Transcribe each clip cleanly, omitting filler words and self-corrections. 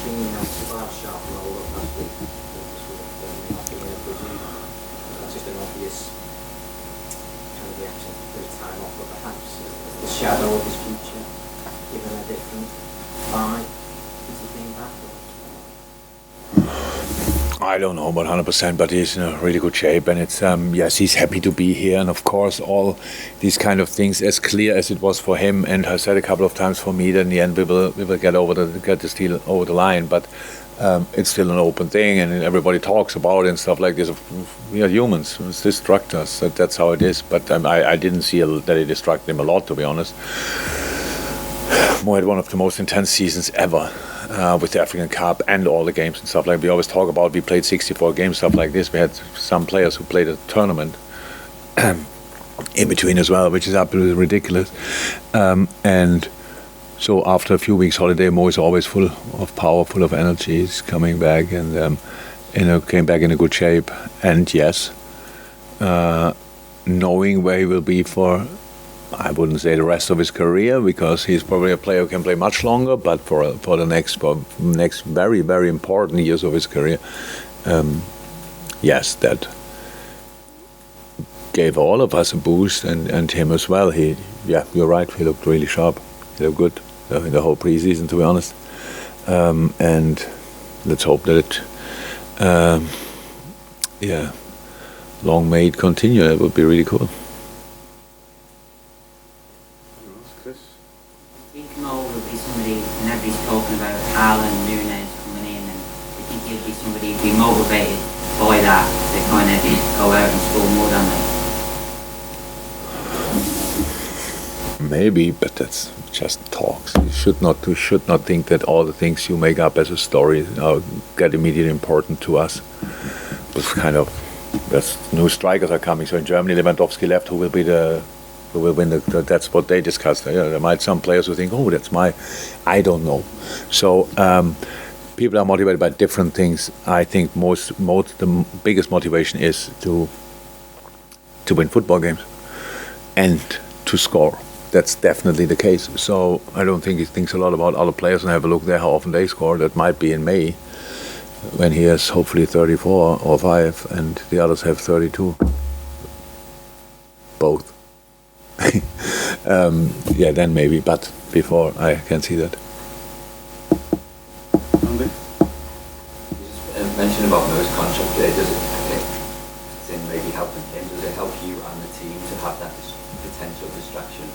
opinion as to how sharp role of last week that's just an obvious kind of reaction to the time off, but perhaps the shadow of his future given a different vibe? Is he being back? I don't know about 100%, but he's in a really good shape, and it's yes, he's happy to be here, and of course all these kind of things, as clear as it was for him, and I said a couple of times for me that in the end we will get this deal over the line, but it's still an open thing, and everybody talks about it and stuff like this. We are humans; it's distract us. That's how it is. But I didn't see that it distracted him a lot, to be honest. Mo had one of the most intense seasons ever. With the African Cup and all the games and stuff like we always talk about. We played 64 games, stuff like this. We had some players who played a tournament in between as well, which is absolutely ridiculous. And so after a few weeks holiday, Mo is always full of power, full of energy. He's coming back and came back in a good shape. And yes, knowing where he will be for, I wouldn't say the rest of his career, because he's probably a player who can play much longer, but for the next very, very important years of his career, yes, that gave all of us a boost, and him as well. You're right, he looked really sharp. He looked good in the whole preseason, to be honest. And let's hope that long may it continue. It would be really cool. And everybody's talking about Haaland, Nunez coming in, and I think he'll be somebody who'll be motivated by that to kind of go out and score more than Maybe, but that's just talks. You should not think that all the things you make up as a story get immediately important to us. But there's new strikers are coming. So in Germany, Lewandowski left. Who will win that's what they discussed. There might some players who think, oh, that's I don't know. So people are motivated by different things. I think the biggest motivation is to win football games and to score. That's definitely the case. So I don't think he thinks a lot about other players, and have a look there how often they score. That might be in May, when he has hopefully 34 or 5 and the others have 32. Both. Then maybe, but before I can see that. You just mentioned about Mo's contract there. Does it maybe helping him? Does it help you and the team to have that potential distraction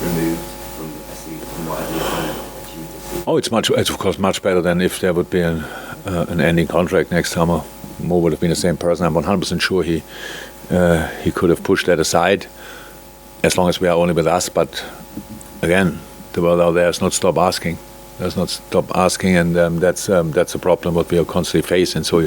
removed from whatever you're trying to achieve this season? Oh, it's of course much better than if there would be an ending contract next summer. Mo would have been the same person. I'm 100% sure he could have pushed that aside, as long as we are only with us. But again, the world out there does not stop asking. And that's a problem what we are constantly facing. So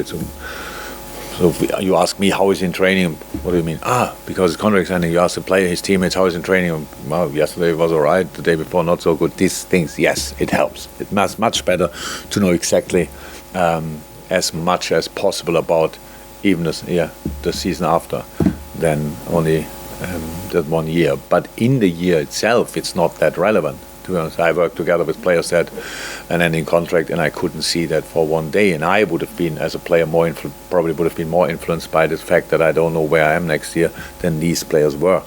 if you ask me how is he in training, what do you mean? Because his contract's ending. You ask the player, his teammates, how is he in training? Well, yesterday was all right, the day before not so good. These things, yes, it helps. It must much better to know exactly as much as possible about even the season after than only that 1 year. But in the year itself, it's not that relevant. To be honest, I worked together with players that an ending contract, and I couldn't see that for one day. And I would have been, as a player, probably would have been more influenced by the fact that I don't know where I am next year than these players were.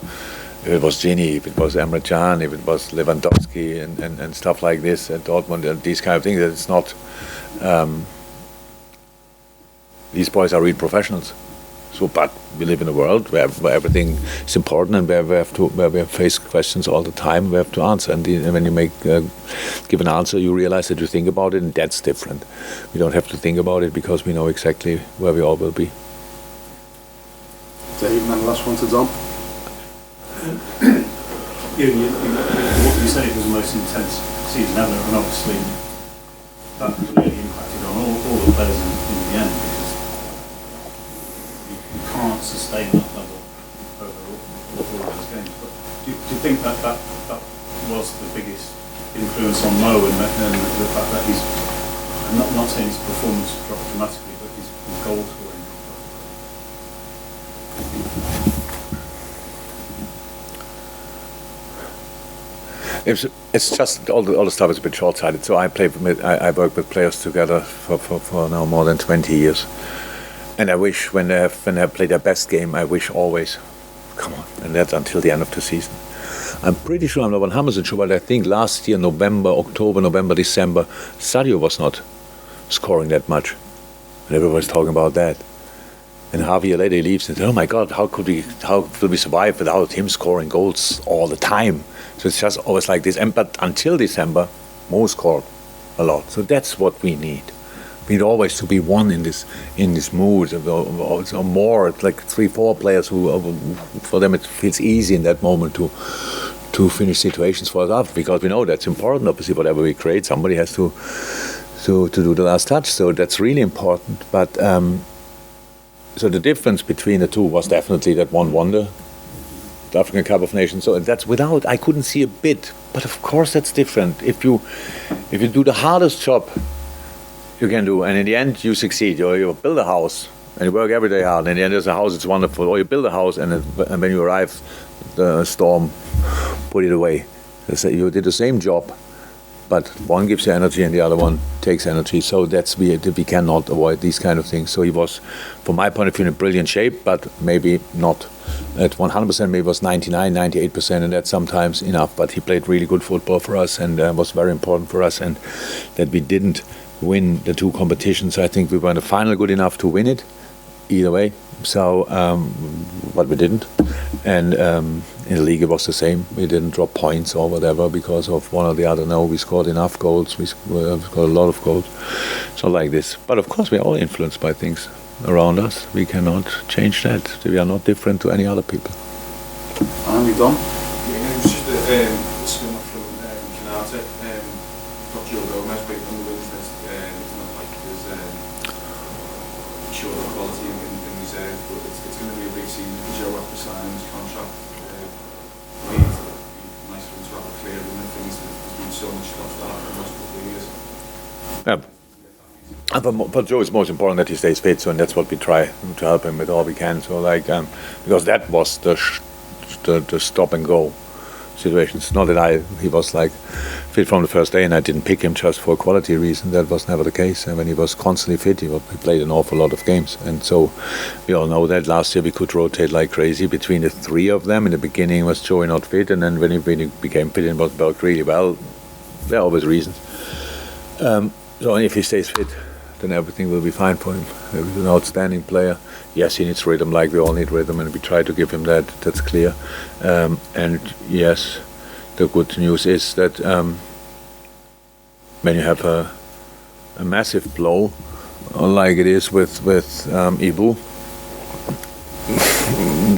If it was Gini, if it was Emre Can, if it was Lewandowski and stuff like this at Dortmund, and these kind of things, that it's not. These boys are real professionals. So, but we live in a world where everything is important, and where we face questions all the time. We have to answer, and when you give an answer, you realize that you think about it, and that's different. We don't have to think about it because we know exactly where we all will be. Dave, and then the last one to Dom. You said it was the most intense season ever, and obviously that really impacted on all the players in the end. Can't sustain that level over all those games. But do you think that was the biggest influence on Mo, and the fact that he's, I'm not saying his performance dropped dramatically, but his goal scoring dropped? It's just all the stuff is a bit short-sighted. So I work with players together for now more than 20 years, and I wish when they have played their best game, I wish always, come on, and that's until the end of the season. I'm pretty sure, I'm not 100% sure, but I think last year, October, November, December, Sadio was not scoring that much, and everybody's talking about that. And half a year later he leaves and says, oh my God, how could we survive without him scoring goals all the time? So it's just always like this. But until December, Mo scored a lot. So that's what we need. We need always to be one in this mood, or more. It's like 3-4 players who, for them, it feels easy in that moment to finish situations for us up, because we know that's important. Obviously, whatever we create, somebody has to do the last touch. So that's really important. But so the difference between the two was definitely that one wonder, the African Cup of Nations. So that's without, I couldn't see a bit. But of course that's different. If you do the hardest job you can do, and in the end you succeed, you build a house and you work every day hard, and in the end there's a house, it's wonderful. Or you build a house and when you arrive, the storm put it away. You did the same job, but one gives you energy and the other one takes energy. So we cannot avoid these kind of things. So he was, from my point of view, in a brilliant shape, but maybe not at 100%, maybe it was 99, 98%, and that's sometimes enough. But he played really good football for us, and was very important for us, and that we didn't win the two competitions. I think we were in the final good enough to win it, either way. So, but we didn't. And in the league it was the same. We didn't drop points or whatever because of one or the other. No, we scored enough goals. We scored a lot of goals. So like this. But of course we're all influenced by things around us. We cannot change that. We are not different to any other people. And you done? Yeah, it was just a swimmer from Konate. Not Joe Gomez, but on the wings list. It's not like there's short quality in reserve, but it's going to be a big season for Joe after signing his contract. It's nice for him to have a clear run of things. There's been so much stuff that in the last couple of years. Yeah. For Joe, it's most important that he stays fit, so and that's what we try to help him with all we can. So because that was the stop and go situation. It's not that he was like fit from the first day and I didn't pick him just for a quality reason. That was never the case. And when he was constantly fit, he played an awful lot of games. And so we all know that last year we could rotate like crazy between the three of them. In the beginning was Joey not fit, and then when he became fit and worked really well, there are always reasons. So if he stays fit, then everything will be fine for him. He's an outstanding player. Yes, he needs rhythm, like we all need rhythm, and we try to give him that. That's clear. And yes, the good news is that when you have a massive blow, like it is with Ibu,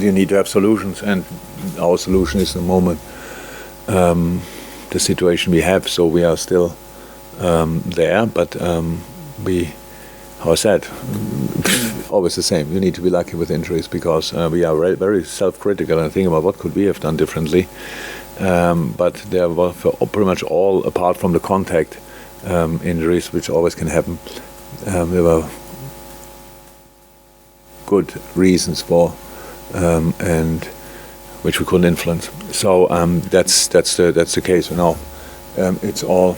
you need to have solutions, and our solution is the moment, the situation we have. So we are still there, but how I said, always the same. You need to be lucky with injuries, because we are very self-critical and think about what could we have done differently. But there were pretty much all, apart from the contact injuries, which always can happen, there were good reasons for, and which we couldn't influence. So that's the case. Now it's all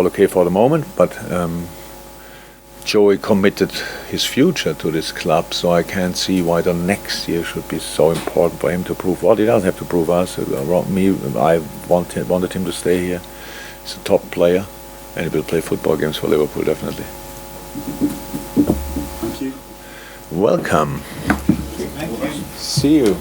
okay for the moment, but Joey committed his future to this club, so I can't see why the next year should be so important for him to prove what. He doesn't have to prove us. I wanted him to stay here. He's a top player, and he will play football games for Liverpool, definitely. Thank you. Welcome. Thank you. See you.